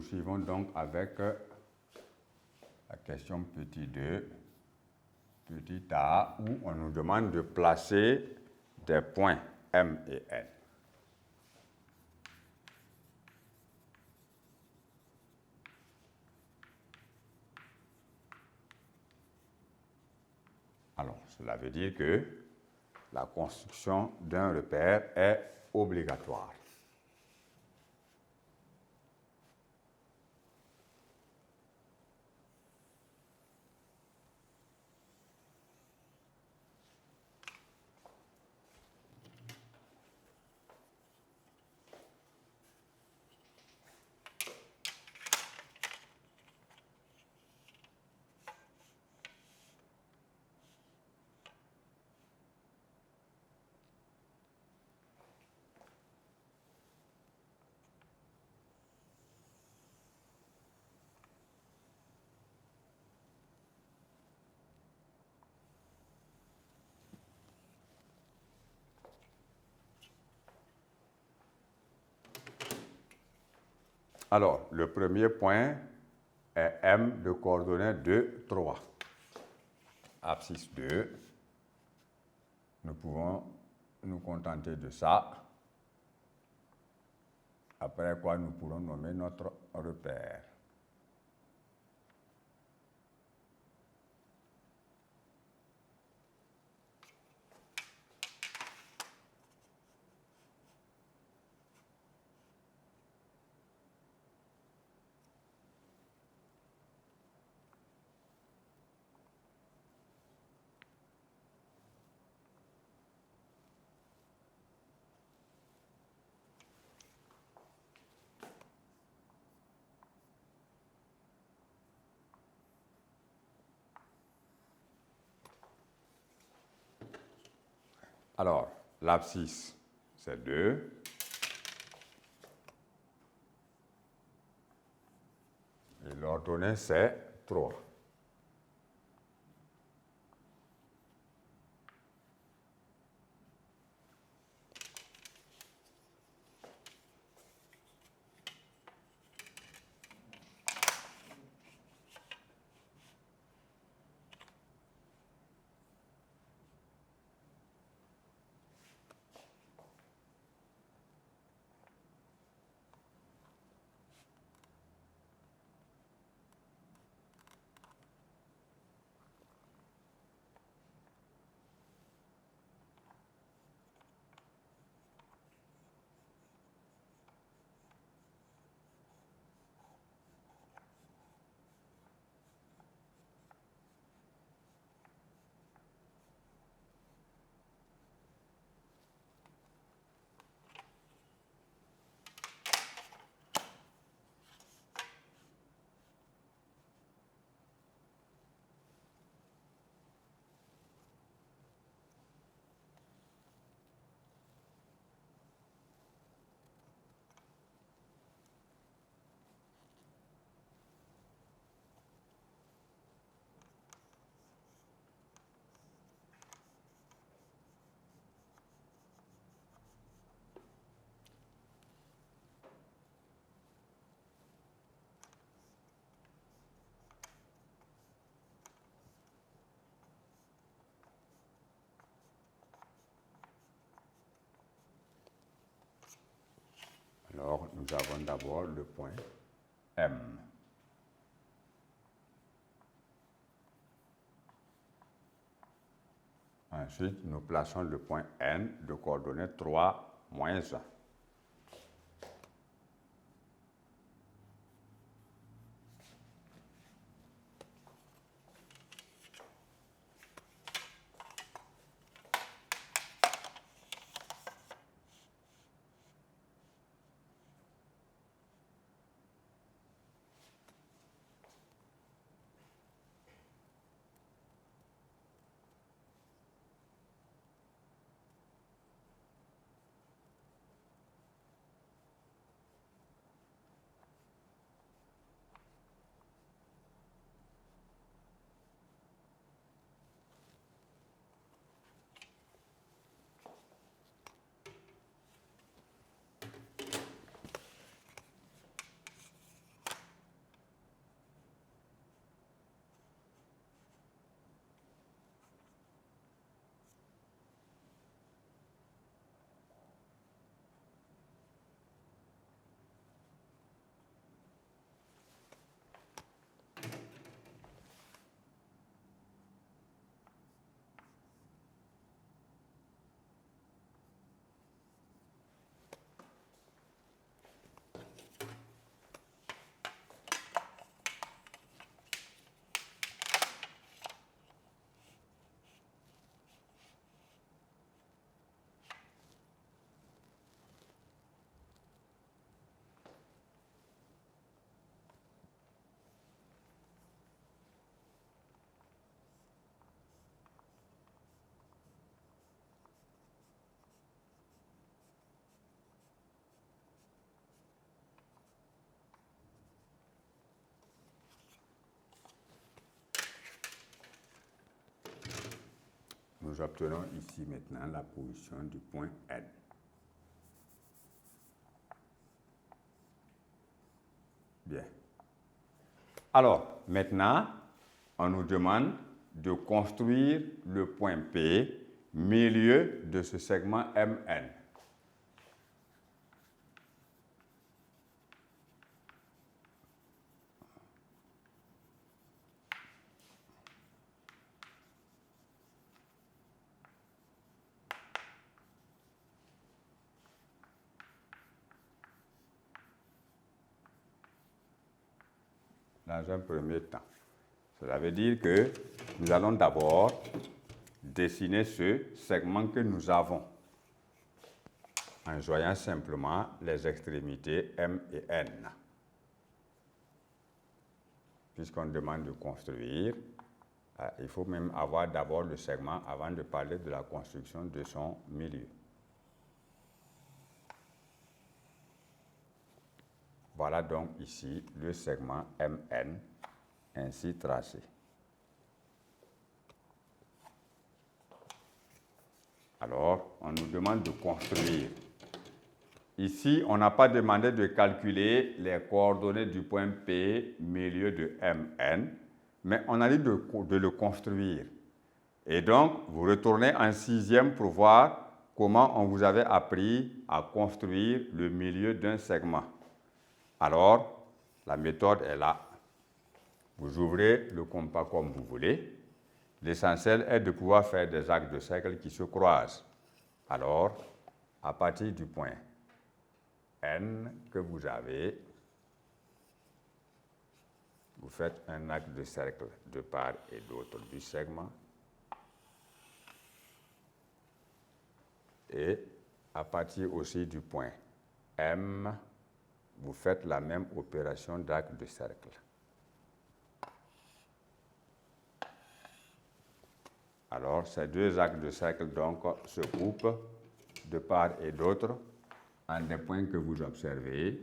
poursuivons donc avec la question petit 2, petit a, où on nous demande de placer des points M et N. Alors, cela veut dire que la construction d'un repère est obligatoire. Alors, le premier point est M de coordonnées 2, 3. Abscisse 2. Nous pouvons nous contenter de ça. Après quoi, nous pourrons nommer notre repère. Alors, l'abscisse, c'est 2. Et l'ordonnée, c'est 3. Alors, nous avons d'abord le point M. Ensuite, nous plaçons le point N de coordonnées 3, moins 1. nous obtenons ici maintenant la position du point N. Bien. Alors, maintenant, on nous demande de construire le point P, milieu de ce segment MN. Dans un premier temps. Cela veut dire que nous allons d'abord dessiner ce segment que nous avons en joignant simplement les extrémités M et N. Puisqu'on demande de construire, il faut même avoir d'abord le segment avant de parler de la construction de son milieu. Voilà donc ici le segment MN ainsi tracé. Alors, on nous demande de construire. Ici, on n'a pas demandé de calculer les coordonnées du point P, milieu de MN, mais on a dit de le construire. Et donc, vous retournez en 6e pour voir comment on vous avait appris à construire le milieu d'un segment. Alors, la méthode est là. Vous ouvrez le compas comme vous voulez. L'essentiel est de pouvoir faire des arcs de cercle qui se croisent. Alors, à partir du point N que vous avez, vous faites un arc de cercle de part et d'autre du segment. Et à partir aussi du point M, vous faites la même opération d'arc de cercle. Alors, ces deux arcs de cercle donc se coupent de part et d'autre en des points que vous observez.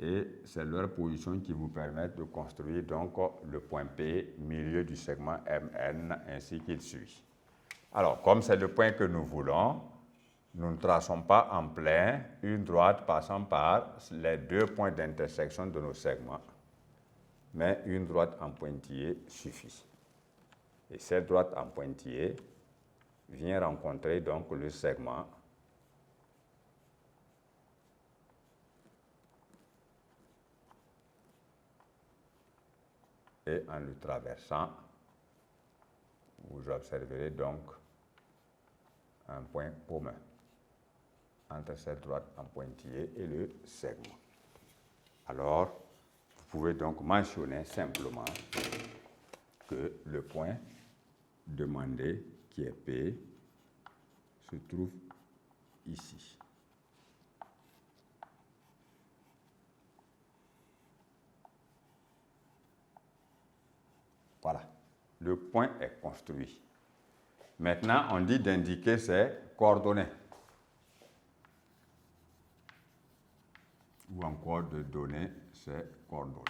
Et c'est leur position qui vous permet de construire donc le point P, milieu du segment MN, ainsi qu'il suit. Alors, comme c'est le point que nous voulons, nous ne traçons pas en plein une droite passant par les deux points d'intersection de nos segments, mais une droite en pointillé suffit. Et cette droite en pointillé vient rencontrer donc le segment et en le traversant, vous observerez donc un point commun entre cette droite en pointillé et le segment. Alors, vous pouvez donc mentionner simplement que le point demandé, qui est P, se trouve ici. Voilà, le point est construit. Maintenant, on dit d'indiquer ses coordonnées. Ou encore de donner ses coordonnées.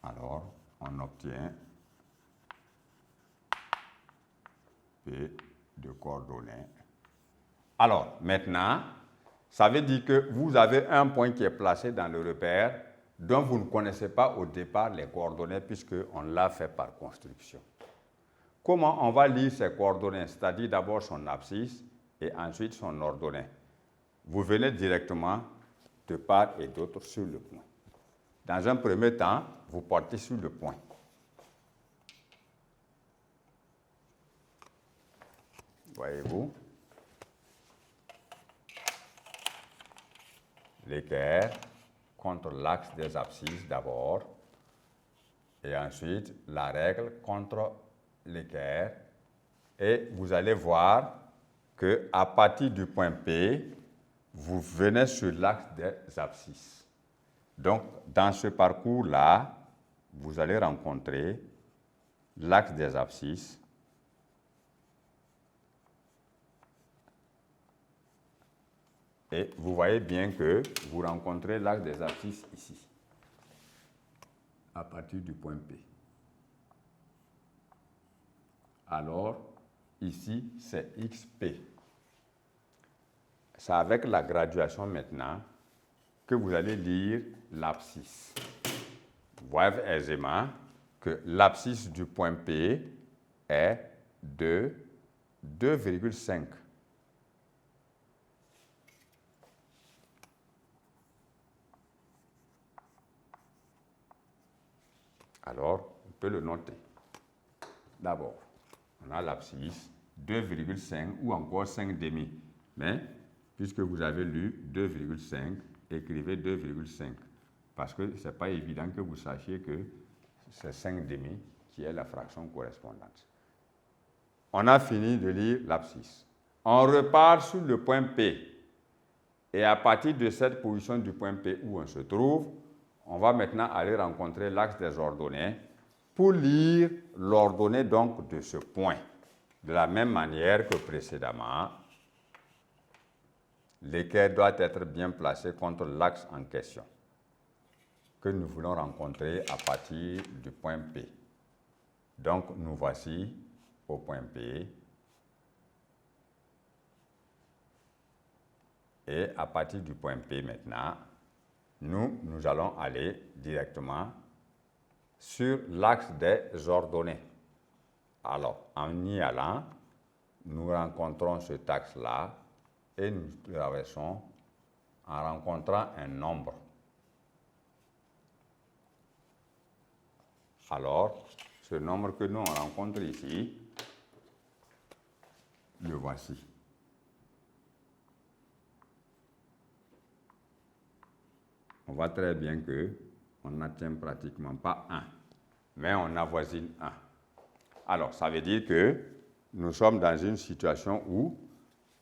Alors, on obtient P de coordonnées. Alors, maintenant, ça veut dire que vous avez un point qui est placé dans le repère dont vous ne connaissez pas au départ les coordonnées puisqu'on l'a fait par construction. Comment on va lire ces coordonnées? C'est-à-dire d'abord son abscisse et ensuite son ordonnée. Vous venez directement de part et d'autre sur le point. Dans un premier temps, vous partez sur le point. Voyez-vous? L'équerre contre l'axe des abscisses d'abord, et ensuite la règle contre l'équerre. Et vous allez voir qu'à partir du point P, vous venez sur l'axe des abscisses. Donc, dans ce parcours-là, vous allez rencontrer l'axe des abscisses Et vous voyez bien que vous rencontrez l'axe des abscisses ici, à partir du point P. Alors, ici, c'est XP. C'est avec la graduation maintenant que vous allez lire l'abscisse. Vous voyez aisément que l'abscisse du point P est de 2,5. Alors, on peut le noter. D'abord, on a l'abscisse 2,5 ou encore 5 demi. Mais, puisque vous avez lu 2,5, écrivez 2,5. Parce que ce n'est pas évident que vous sachiez que c'est 5 demi qui est la fraction correspondante. On a fini de lire l'abscisse. On repart sur le point P. Et à partir de cette position du point P où on se trouve, on va maintenant aller rencontrer l'axe des ordonnées pour lire l'ordonnée donc de ce point. De la même manière que précédemment, l'équerre doit être bien placé contre l'axe en question que nous voulons rencontrer à partir du point P. Donc, nous voici au point P. Et à partir du point P maintenant, nous allons aller directement sur l'axe des ordonnées. Alors, en y allant, nous rencontrons cet axe-là et nous traversons en rencontrant un nombre. Alors, ce nombre que nous on rencontre ici, le voici. On voit très bien qu'on n'atteint pratiquement pas 1, mais on avoisine 1. Alors, ça veut dire que nous sommes dans une situation où,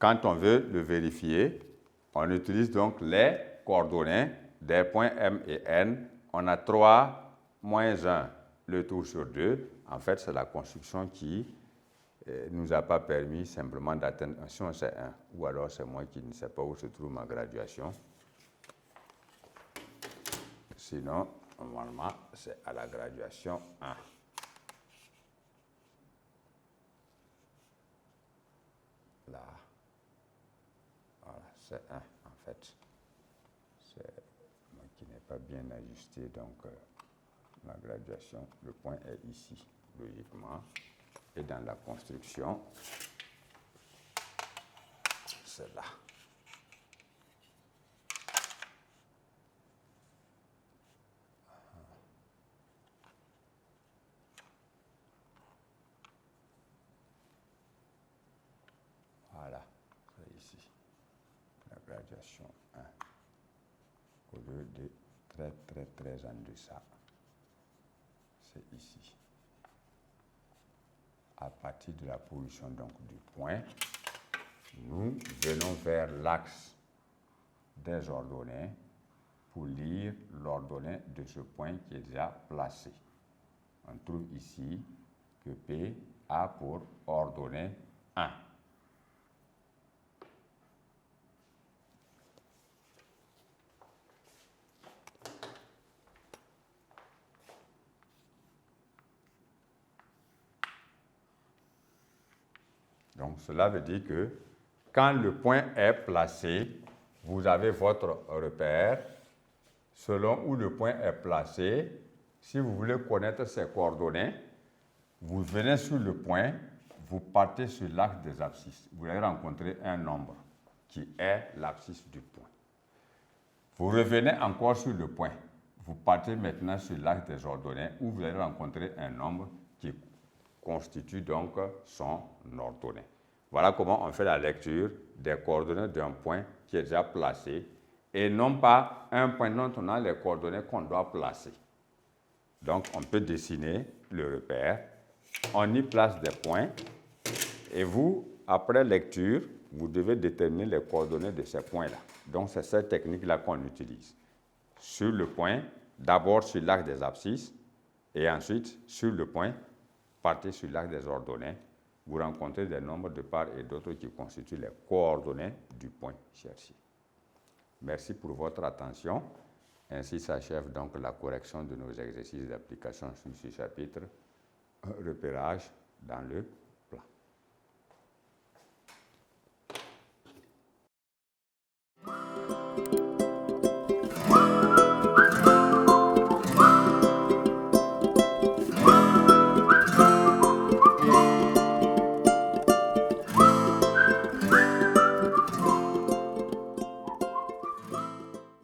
quand on veut le vérifier, on utilise donc les coordonnées des points M et N. On a 3 moins 1, le tour sur 2. En fait, c'est la construction qui ne nous a pas permis simplement d'atteindre 1. Si on sait 1, ou alors c'est moi qui ne sais pas où se trouve ma graduation. Sinon, normalement, c'est à la graduation 1. Là. Voilà, c'est 1 en fait. C'est moi qui n'ai pas bien ajusté, donc la graduation, le point est ici, logiquement. Et dans la construction, c'est là. Voilà, c'est ici, la graduation 1, au lieu de très en deçà, c'est ici. À partir de la position donc du point, nous venons vers l'axe des ordonnées pour lire l'ordonnée de ce point qui est déjà placé. On trouve ici que P a pour ordonnée 1. Donc, cela veut dire que quand le point est placé, vous avez votre repère. Selon où le point est placé, si vous voulez connaître ses coordonnées, vous venez sur le point, vous partez sur l'axe des abscisses. Vous allez rencontrer un nombre qui est l'abscisse du point. Vous revenez encore sur le point. Vous partez maintenant sur l'axe des ordonnées où vous allez rencontrer un nombre qui constitue donc son ordonnée. Voilà comment on fait la lecture des coordonnées d'un point qui est déjà placé et non pas un point dont on a les coordonnées qu'on doit placer. Donc, on peut dessiner le repère, on y place des points et vous, après lecture, vous devez déterminer les coordonnées de ces points-là. Donc, c'est cette technique-là qu'on utilise. Sur le point, d'abord sur l'axe des abscisses et ensuite sur le point, partez sur l'axe des ordonnées, vous rencontrez des nombres de part et d'autre qui constituent les coordonnées du point cherché. Merci pour votre attention. Ainsi s'achève donc la correction de nos exercices d'application sur ce chapitre, repérage dans le